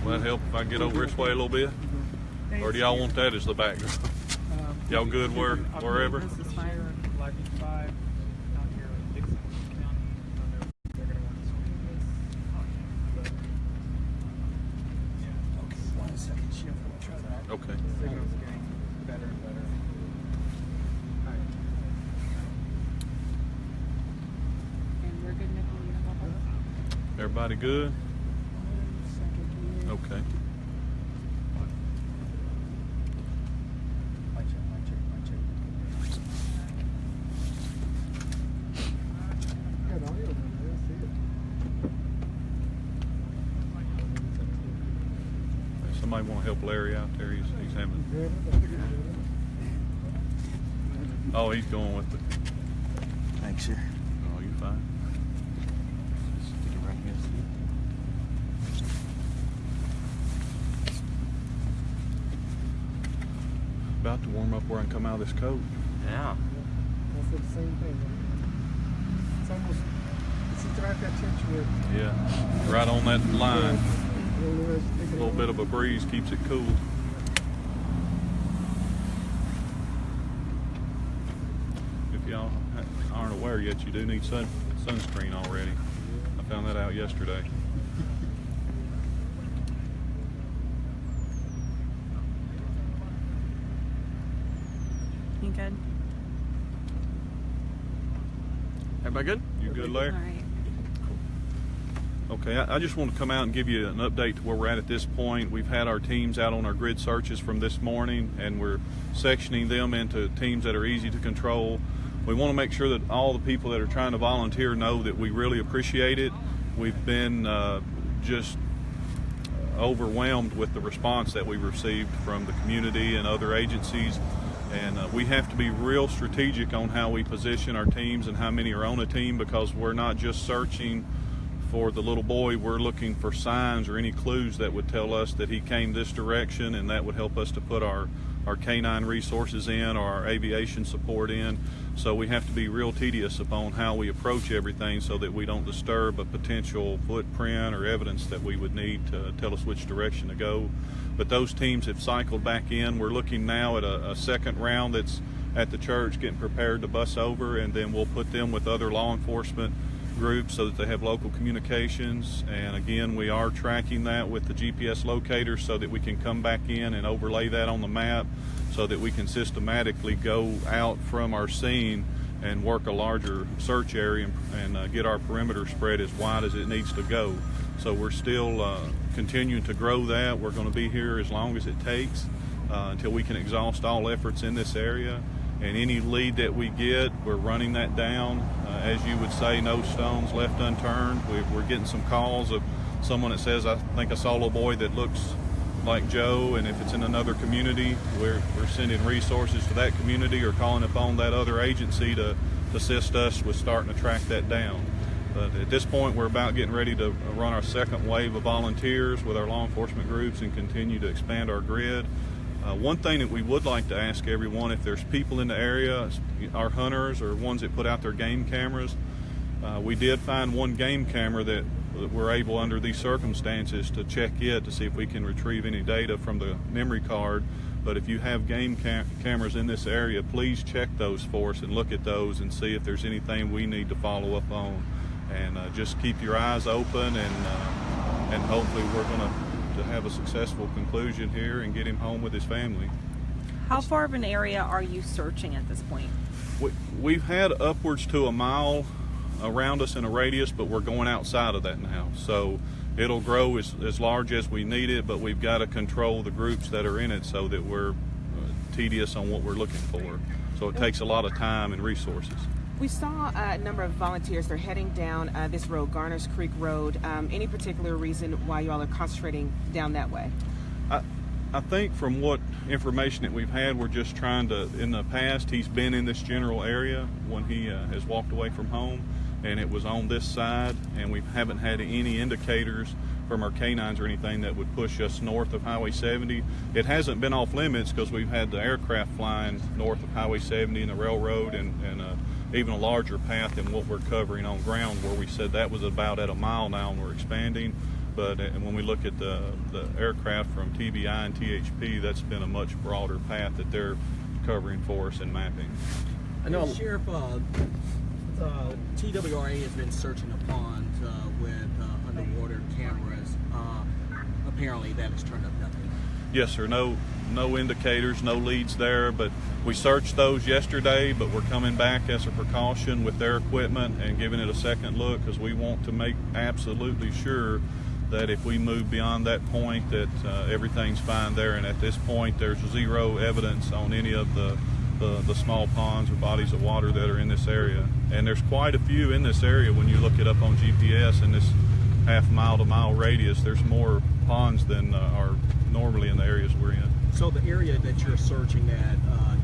Will that help if I get over this way a little bit? Or do y'all want that as the background? Y'all good wherever? This is fire, Live 5 out here in Dickson County. They're going to want to screen this. Okay, 1 second, Sheriff. We'll try that. Okay. The signal's getting better and better. All right. And we're good, Nicole. Everybody good? Okay. Somebody want to help Larry out there? He's having. Oh, he's going with it. Thanks, sir. Oh, you fine? Right here. About to warm up where I can come out of this coat. Yeah. That's the same thing. It's almost, it's right that temperature. Yeah, right on that line. A little bit of a breeze keeps it cool. If y'all aren't aware yet, you do need sunscreen already. I found that out yesterday. You good? Everybody good? You good, Larry? All right. Okay, I just want to come out and give you an update to where we're at this point. We've had our teams out on our grid searches from this morning, and we're sectioning them into teams that are easy to control. We want to make sure that all the people that are trying to volunteer know that we really appreciate it. We've been just overwhelmed with the response that we received from the community and other agencies, and we have to be real strategic on how we position our teams and how many are on a team, because we're not just searching for the little boy, we're looking for signs or any clues that would tell us that he came this direction, and that would help us to put our canine resources in, or our aviation support in. So we have to be real tedious upon how we approach everything so that we don't disturb a potential footprint or evidence that we would need to tell us which direction to go. But those teams have cycled back in. We're looking now at a second round that's at the church getting prepared to bus over, and then we'll put them with other law enforcement groups so that they have local communications. And again, we are tracking that with the GPS locator so that we can come back in and overlay that on the map so that we can systematically go out from our scene and work a larger search area and get our perimeter spread as wide as it needs to go. So we're still continuing to grow that. We're going to be here as long as it takes until we can exhaust all efforts in this area. And any lead that we get, we're running that down. As you would say, no stones left unturned. We're getting some calls of someone that says, I think I saw a little boy that looks like Joe, and if it's in another community, we're sending resources to that community or calling upon that other agency to assist us with starting to track that down. But at this point, we're about getting ready to run our second wave of volunteers with our law enforcement groups and continue to expand our grid. One thing that we would like to ask everyone, if there's people in the area, our hunters or ones that put out their game cameras, we did find one game camera that we're able under these circumstances to check it to see if we can retrieve any data from the memory card. But if you have game cameras in this area, please check those for us and look at those and see if there's anything we need to follow up on. And just keep your eyes open, and hopefully we're going to have a successful conclusion here and get him home with his family. How far of an area are you searching at this point? We've had upwards to a mile around us in a radius, but we're going outside of that now. So it'll grow as large as we need it, but we've got to control the groups that are in it so that we're tedious on what we're looking for. So it takes a lot of time and resources. We saw a number of volunteers. They're heading down this road, Garners Creek Road. Any particular reason why you all are concentrating down that way? I think from what information that we've had, we're just trying to, in the past, he's been in this general area when he has walked away from home, and it was on this side, and we haven't had any indicators from our canines or anything that would push us north of Highway 70. It hasn't been off limits because we've had the aircraft flying north of Highway 70 and the railroad and even a larger path than what we're covering on ground, where we said that was about at a mile now and we're expanding. But when we look at the aircraft from TBI and THP, that's been a much broader path that they're covering for us and mapping. I know. Sheriff, TWRA has been searching the ponds with underwater cameras. Apparently that has turned up nothing. Yes, sir. No indicators, no leads there, but we searched those yesterday, but we're coming back as a precaution with their equipment and giving it a second look, because we want to make absolutely sure that if we move beyond that point that everything's fine there. And at this point there's zero evidence on any of the small ponds or bodies of water that are in this area. And there's quite a few in this area. When you look it up on GPS in this half-mile to mile radius, there's more ponds than are normally in the areas we're in. So the area that you're searching at,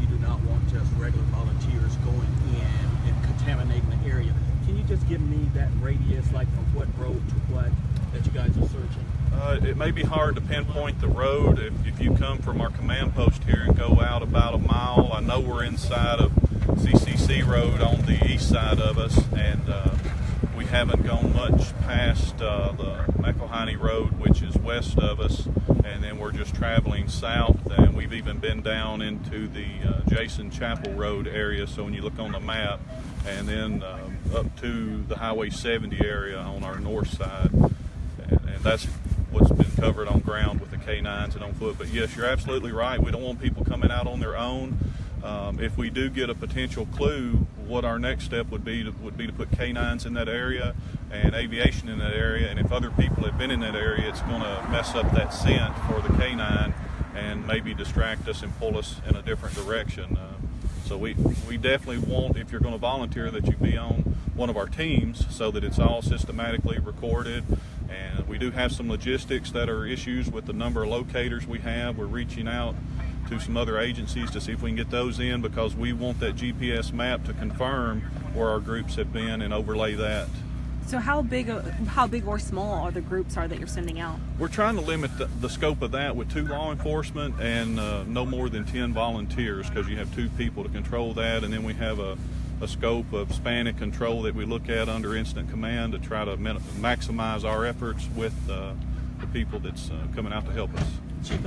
you do not want just regular volunteers going in and contaminating the area. Can you just give me that radius, like from what road to what, that you guys are searching? It may be hard to pinpoint the road. If you come from our command post here and go out about a mile, I know we're inside of CCC Road on the east side of us, and we haven't gone much past the McElhaney Road, which is west of us, and then we're just traveling south, and we've even been down into the Jason Chapel Road area. So when you look on the map, and then up to the Highway 70 area on our north side, and that's what's been covered on ground with the K9s and on foot. But yes, you're absolutely right. We don't want people coming out on their own. If we do get a potential clue, what our next step would be to put K9s in that area and aviation in that area. And if other people have been in that area, it's going to mess up that scent for the K9 and maybe distract us and pull us in a different direction. So we definitely want, if you're going to volunteer, that you be on one of our teams so that it's all systematically recorded. And we do have some logistics that are issues with the number of locators we have. We're reaching out to some other agencies to see if we can get those in, because we want that GPS map to confirm where our groups have been and overlay that. So how big or small are the groups that you're sending out? We're trying to limit the scope of that with 2 law enforcement and no more than 10 volunteers, because you have 2 people to control that. And then we have a scope of span and control that we look at under incident command to try to maximize our efforts with the people that's coming out to help us. Chief,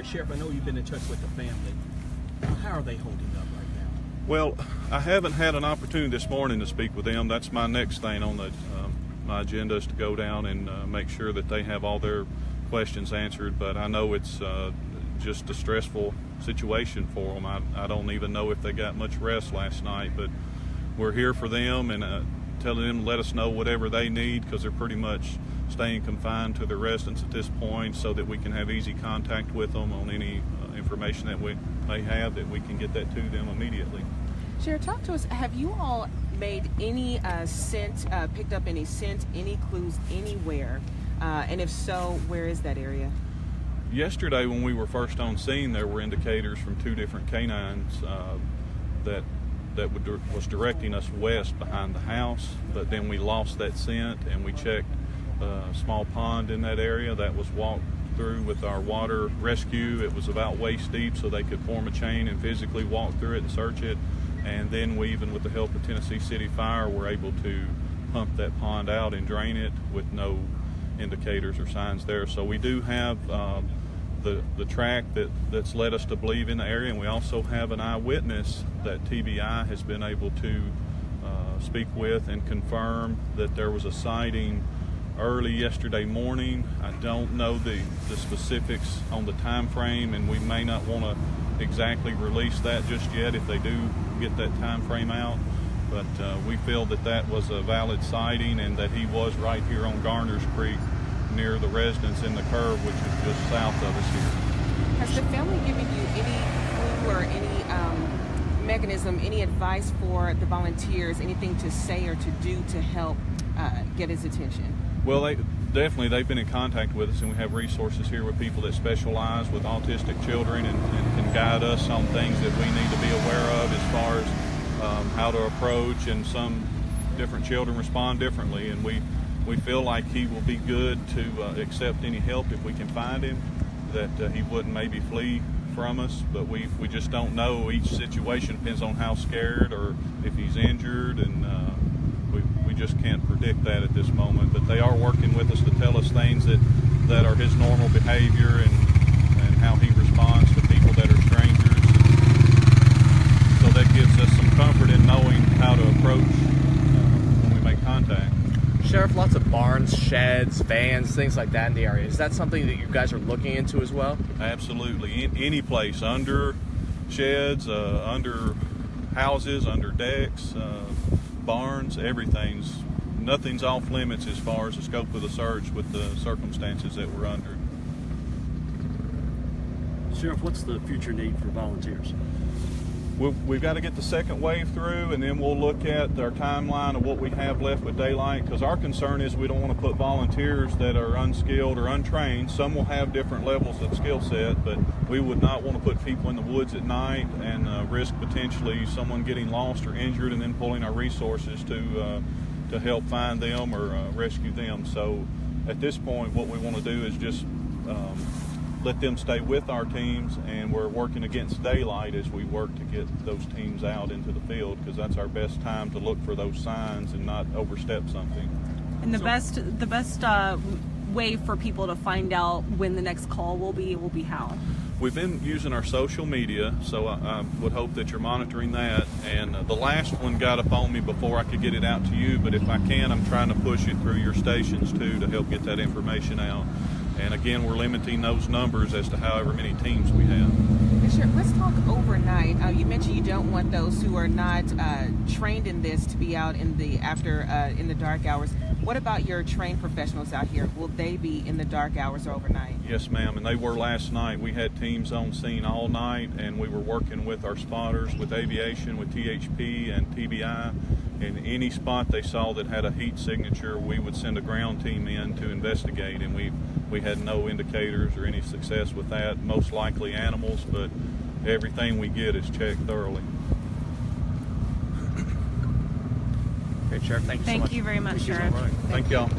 Sheriff, I know you've been in touch with the family. How are they holding up right now? Well, I haven't had an opportunity this morning to speak with them. That's my next thing on my agenda, is to go down and make sure that they have all their questions answered. But I know it's just a stressful situation for them. I don't even know if they got much rest last night, but we're here for them and telling them to let us know whatever they need, because they're pretty much staying confined to their residence at this point, so that we can have easy contact with them on any information that we may have, that we can get that to them immediately. Sheriff, talk to us. Have you all made any picked up any scent, any clues anywhere? And if so, where is that area? Yesterday, when we were first on scene, there were indicators from 2 different canines that was directing us west behind the house, but then we lost that scent, and we checked a small pond in that area that was walked through with our water rescue. It was about waist deep, so they could form a chain and physically walk through it and search it. And then we, even with the help of Tennessee City Fire, were able to pump that pond out and drain it with no indicators or signs there. So we do have the track that's led us to believe in the area, and we also have an eyewitness that TBI has been able to speak with and confirm that there was a sighting early yesterday morning. I don't know the specifics on the time frame, and we may not want to exactly release that just yet if they do get that time frame out, but we feel that was a valid sighting, and that he was right here on Garner's Creek near the residence in the curve, which is just south of us here. Has the family given you any clue or any mechanism, any advice for the volunteers, anything to say or to do to help get his attention? Well, they've been in contact with us, and we have resources here with people that specialize with autistic children and can guide us on things that we need to be aware of as far as how to approach, and some different children respond differently, and we feel like he will be good to accept any help if we can find him, that he wouldn't maybe flee from us, but we just don't know. Each situation depends on how scared or if he's injured, and we just can't predict that at this moment. But they are working with us to tell us things that are his normal behavior and how he responds to people that are strangers. So that gives us some comfort in knowing how to approach when we make contact. Sheriff, lots of barns, sheds, vans, things like that in the area. Is that something that you guys are looking into as well? Absolutely. Any place, under sheds, under houses, under decks, barns, nothing's off limits as far as the scope of the search with the circumstances that we're under. Sheriff, what's the future need for volunteers? We've got to get the second wave through, and then we'll look at our timeline of what we have left with daylight, because our concern is we don't want to put volunteers that are unskilled or untrained. Some will have different levels of skill set, but we would not want to put people in the woods at night and risk potentially someone getting lost or injured and then pulling our resources to help find them or rescue them. So at this point, what we want to do is just let them stay with our teams, and we're working against daylight as we work to get those teams out into the field, because that's our best time to look for those signs and not overstep something. And the best way for people to find out when the next call will be how? We've been using our social media, so I would hope that you're monitoring that. And the last one got up on me before I could get it out to you, but if I can, I'm trying to push it through your stations too to help get that information out. And again, we're limiting those numbers as to however many teams we have. Sure. Let's talk overnight. You mentioned you don't want those who are not trained in this to be out in the in the dark hours. What about your trained professionals out here? Will they be in the dark hours or overnight? Yes, ma'am, and they were last night. We had teams on scene all night, and we were working with our spotters, with aviation, with THP and TBI. In any spot they saw that had a heat signature, we would send a ground team in to investigate, and we had no indicators or any success with that. Most likely animals, but everything we get is checked thoroughly. Great, Sheriff. Thank you so much. Thank you very much, Sheriff. Thank y'all.